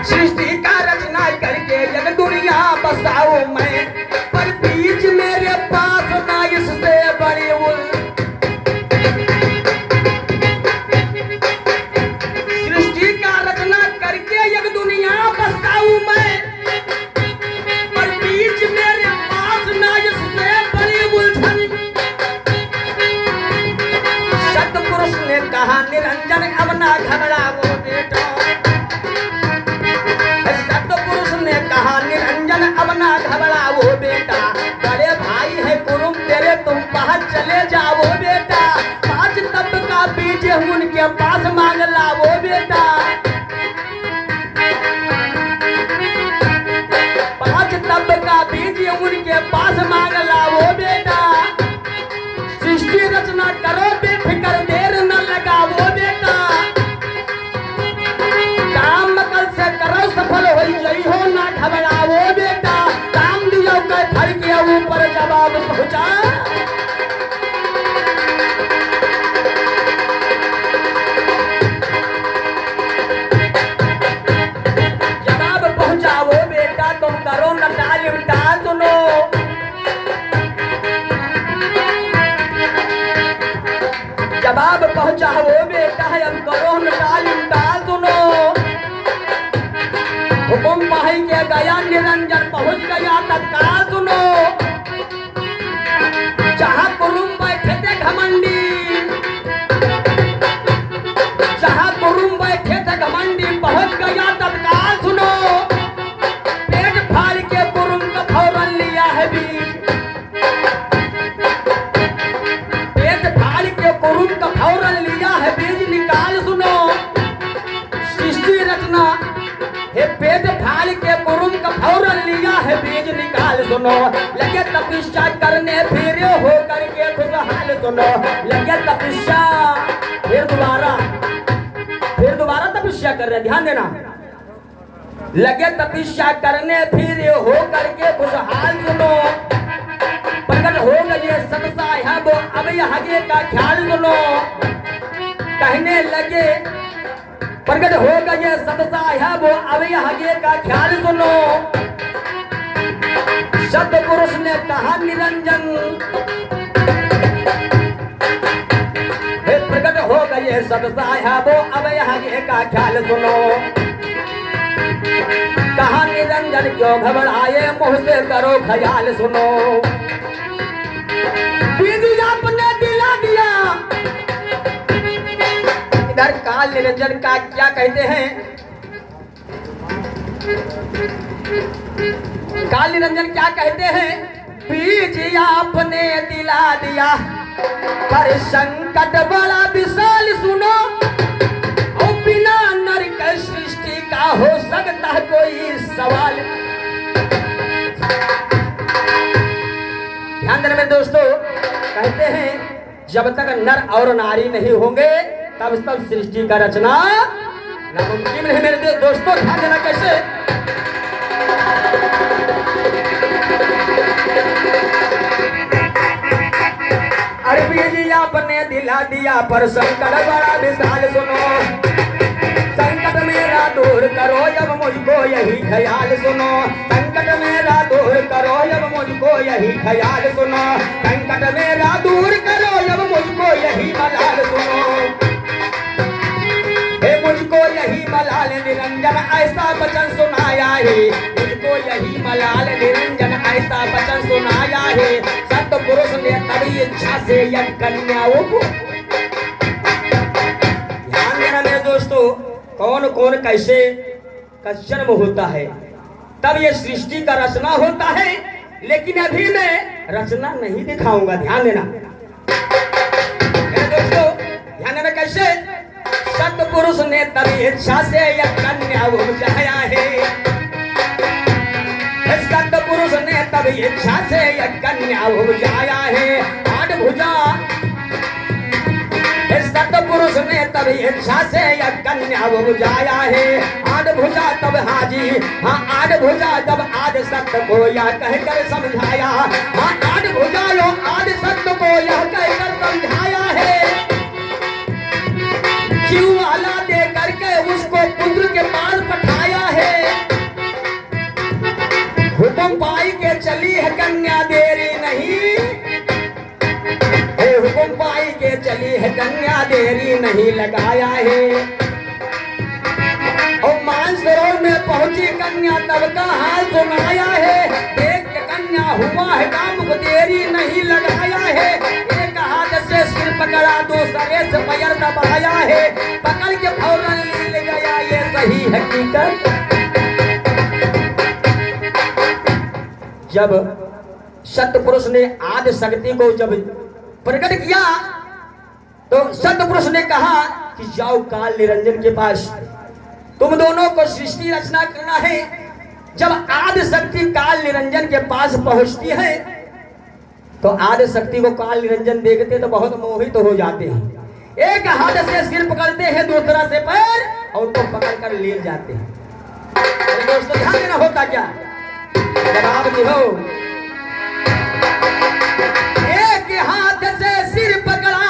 सृष्टि का रचना करके जग दुनिया बसाऊं मैं, पर बीच मेरे पास ना इससे बड़ी सृष्टि का रचना करके जग दुनिया बसाऊं मैं, पर बीच मेरे पास ना इससे बड़ी उलझन। सतपुरुष ने कहा निरंजन अब ना घबराओ बेटा, कहा निरंजन अब ना घबराओ बेटा, बड़े भाई है कुरुम तेरे तुम बाहर चले जाओ बेटा, 5 तब का बीज उनके पास मांग लाओ बेटा, 5 तब का बीज उनके पास मांग लाओ बेटा, सृष्टि रचना करो बेफिक्र देर न लगाओ बेटा, काम कल से करो सफल हो जई हो ना घबराओ बेटा, काम दियो के फल के ऊपर जवाब पहुंचा, जवाब पहुंचाओ बेटा, तुम करो न तालीम का सुनो, जवाब पहुंचाओ बेटा हम करो न तालीम का सुनो, हुकुम पाही के गया निरंजन पहुंच गया तत्काल सुनो, जहां कुरुम बैठे थे घमंडी, जहां कुरुम बैठे थे घमंडी पहुंच गया तत्काल सुनो, पेट फाड़ के कुरुम का फौरन लिया है बीज, पेट फाड़ के कुरुम का फौरन लिया है बीज निकाल सुनो, सृष्टि रचना हे पेट फाड़ के कुरुम का फौरन लिया है बीज निकाल सुनो, लगे तपस्या करने फिर हो करके खुशहाल सुनो, लगे तपस्या फिर दोबारा तपस्या कर रहे, ध्यान देना, लगे तपस्या करने फिर हो करके खुशहाल सुनो, प्रकट हो गए सत साहब अब आगे का ख्याल सुनो, कहने लगे प्रकट हो गए सत साहब अब आगे का ख्याल सुनो, सतपुरुष ने कहा निरंजन हे प्रकट हो गए सत साहब अब आगे का ख्याल सुनो, कहा निरंजन क्यों घबराए मुंह से करो ख्याल सुनो, बीज आपने दिला दिया, इधर काल निरंजन का क्या कहते हैं, काल निरंजन क्या कहते हैं, बीज आपने दिला दिया पर संकट बड़ा विशाल सुनो, और बिना नरक सृष्टि का हो सकता कोई सवाल। ध्यान देना मेरे दोस्तों, कहते हैं जब तक नर और नारी नहीं होंगे तब तक सृष्टि का रचना नामुमकिन है मेरे दोस्तों, ध्यान देना कैसे, अरे बीज आपने दिला दिया पर संकट बड़ा विशाल सुनो, संकट मेरा दूर करो जब मुझको यही ख्याल सुनो, संकट मेरा दूर करो जब मुझको यही ख्याल सुनो, संकट मेरा दूर करो जब मुझको यही मलाल सुनो, हे मुझको यही मलाल निरंजन ऐसा वचन सुनाया है, मुझको यही मलाल निरंजन ऐसा वचन सुनाया है, सतपुरुष ने तभी इच्छा से यह कन्याओं को, ध्यान देना मेरे दोस्तों, कौन कौन कैसे का जन्म होता है, तब ये सृष्टि का रचना होता है, लेकिन अभी मैं रचना नहीं दिखाऊंगा, ध्यान देना मेरे दोस्तों, ध्यान देना कैसे, सतपुरुष ने तभी इच्छा से यह कन्या उपजाया है, सतपुरुष ने तभी इच्छा से यह कन्या उपजाया है, 8 भुजा, सतपुरुष ने तभी इच्छा से यह कन्या उपजाया है, 8 भुजा तब हाजी, हाँ 8 भुजा तब आदि सत्य को यह कहकर समझाया, हाँ 8 भुजा लो आदि सत्य को यह कहकर समझाया है, जीव वाला दे करके उसको पुत्र के पास पठाया है, हुक्म पाई के चली है कन्या देरी नहीं, हुक्म पाई के चली है कन्या देरी नहीं लगाया है। और मानसरोवर में पहुंची कन्या तब का हाल सुनाया है, देख के कन्या हुआ है काम को देरी नहीं लगाया है। एक हाथ से सिर पकड़ा दूसरे से पैर दबाया है, पकड़ के फौरन ले गया ये सही हकीकत। जब सतपुरुष ने आदि शक्ति को जब प्रकट किया तो सतपुरुष ने कहा कि जाओ काल निरंजन के पास, तुम दोनों को सृष्टि रचना करना है। जब आदि शक्ति काल निरंजन के पास पहुंचती है तो आदि शक्ति को काल निरंजन देखते तो बहुत मोहित हो जाते हैं। एक हाथ से सिर पकड़ते हैं, दूसरा से पैर, और तो पकड़ कर ले जाते हैं। दोस्तों ध्यान देना होता क्या, जवाब दिहो। एक हाथ से सिर पकड़ा,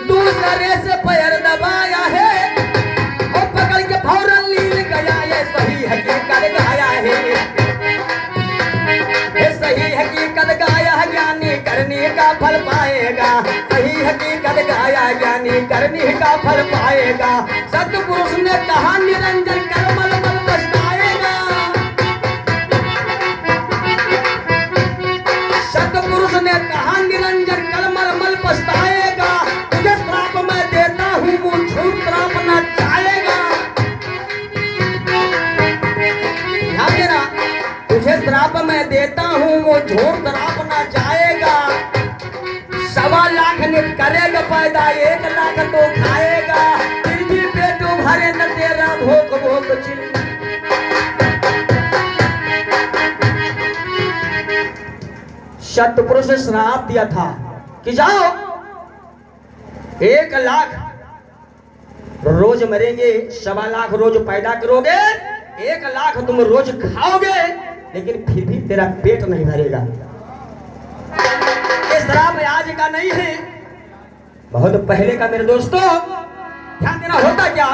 दूसरे से पैर दबाया है, और पकड़ के फौरन लील गया ये सही हकीकत गाया है। ये सही हकीकत गाया है, ज्ञानी करने का फल पाएगा। सही हकीकत गाया, ज्ञानी करने का फल पाएगा। सतपुरुष ने कहा निरंजन कर मल मल पछताएगा। सतपुरुष ने कहा निरंजन कर मल मल पछताएगा। तुझे श्राप मैं देता हूँ, वो झूठ श्राप न चाहेगा। ध्यान देना, तुझे श्राप मैं देता हूँ, वो झूठ श्राप न जाएगा। 1.25 लाख नित करेगा पैदा, 1 लाख तो खाएगा। फिर भी पेट भरे न तेरा भोग भोग चिल। सतपुरुष ने श्राप दिया था कि जाओ 1 लाख रोज मरेंगे, 1.25 लाख रोज पैदा करोगे, 1 लाख तुम रोज खाओगे, लेकिन फिर भी तेरा पेट नहीं भरेगा। ये श्राप आज का नहीं है, बहुत पहले का। मेरे दोस्तों ध्यान देना होता क्या,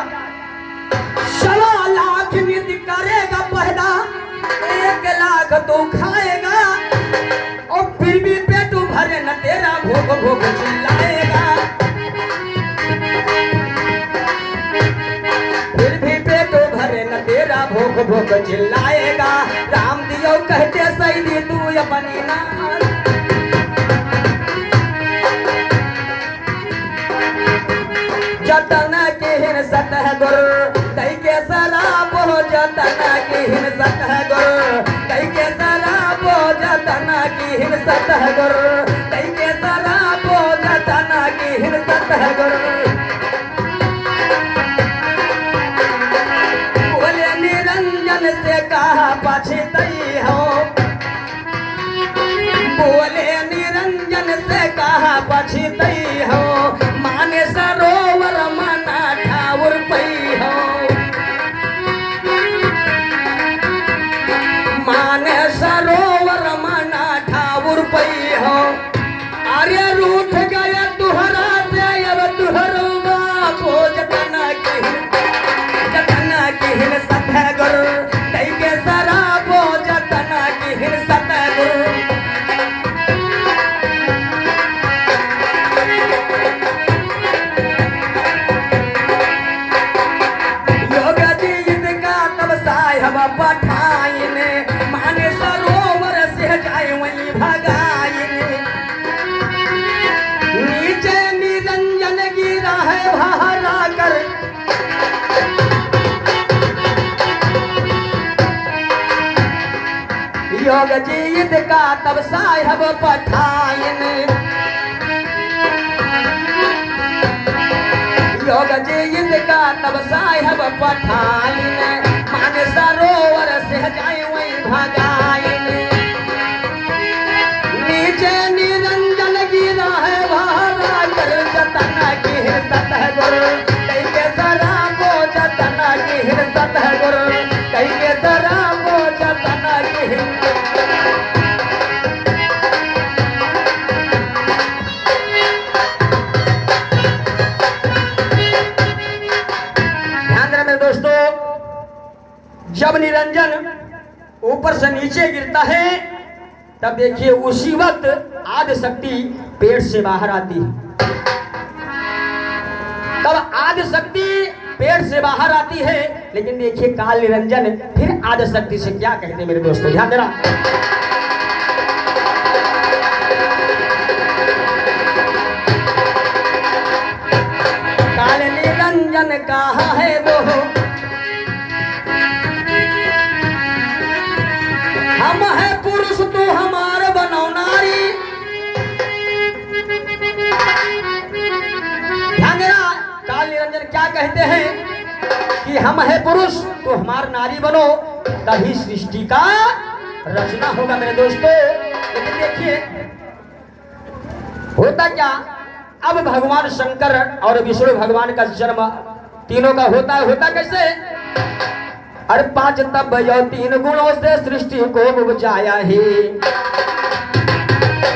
1.25 लाख निधि करेगा पैदा, 1 लाख तो खाएगा, और फिर भी पेट भरे न तेरा भोग भोग चिल्लाएगा। फिर भी पेट भरे न तेरा भोग भोग चिल्लाएगा। राम दियो कहते सही दी तू अपनी ना। जतन की हिंसत है गुर, कई के शराब हो, जतन की हिंसत है गुर, कई के शराब हो, जतन की हिंसत है गुर, कई के शराब हो, जतन की हिंसत है गुर। बोले निरंजन से कहा पछतई हो, बोले निरंजन से कहा पछतई हो, माने सरोवर मना ठाउर पई हो, माने सरोवर मना ठाउर पई हो। अरे रूठ गया तुहरा से अब तुहरुआ को, जतना की हिंसत है गुर, कई के शराबो, जतना की हिंसत है गुर। पठाइन माने सरोवर से जाए वहीं भगाइन, नीचे निरंजन गिरा है भारा कर, योग जीत का तब साहब पठाइन, योग जीत का तब साहब पठाइन, माने सरोवर से जाए वहीं भगाइन, नीचे निरंजन गिरा है भारा कर, जतना की हिंसत है गुर, कई के शराबो, जतना की हिंसत है गुर, कई के शराबो, जतना की हिंसत। ध्यान देना मेरे दोस्तों, जब निरंजन ऊपर से नीचे गिरता है, तब देखिए उसी वक्त आदि शक्ति पेट से बाहर आती है। तब आदि शक्ति पेट से बाहर आती है, लेकिन देखिए काल निरंजन फिर आदि शक्ति से क्या कहते हैं मेरे दोस्तों, ध्यान देना। काल निरंजन कहा है दो, हम है पुरुष तो हमार बनो नारी। ध्यान देना, काल निरंजन क्या कहते हैं कि हम है पुरुष तो हमार नारी बनो, तभी सृष्टि का रचना होगा मेरे दोस्तों। लेकिन देखिए होता क्या, अब भगवान शंकर और विष्णु भगवान का जन्म तीनों का होता कैसे? अरे 5 तत्व यो 3 गुणों से सृष्टि को उपजाया है।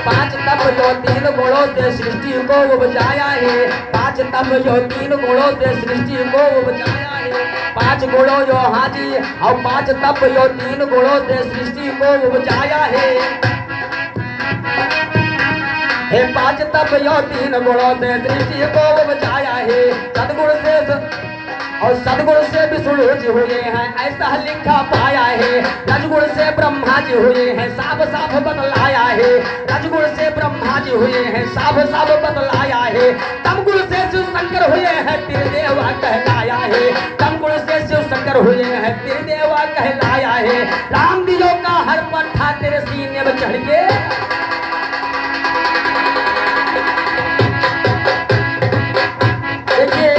5 तत्व यो 3 गुणों से सृष्टि को उपजाया है। 5 तत्व यो 3 गुणों से सृष्टि को उपजाया है। 5 गुणों यो हाजी और 5 तत्व यो 3 गुणों से सृष्टि को उपजाया है। 5 तत्व यो 3 गुणों से सृष्टि को उपजाया है। सदगुण से और सदगुण से विष्णु जी हुए हैं, ऐसा लिखा पाया है। रजगुण से ब्रह्मा जी हुए हैं, साफ साफ बतलाया है। रजगुण से ब्रह्मा जी हुए हैं, साफ साफ बतलाया है। तम गुण से शिव शंकर हुए हैं, त्रिदेवा कहलाया है। तम गुण से शिव शंकर हुए हैं, त्रिदेवा कहलाया है। राम दियो का हर पट्टा तेरे सीने में चढ़ के, देखिए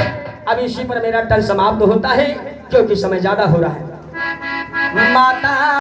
अब इसी पर मेरा टल समाप्त होता है, क्योंकि समय ज्यादा हो रहा है। माता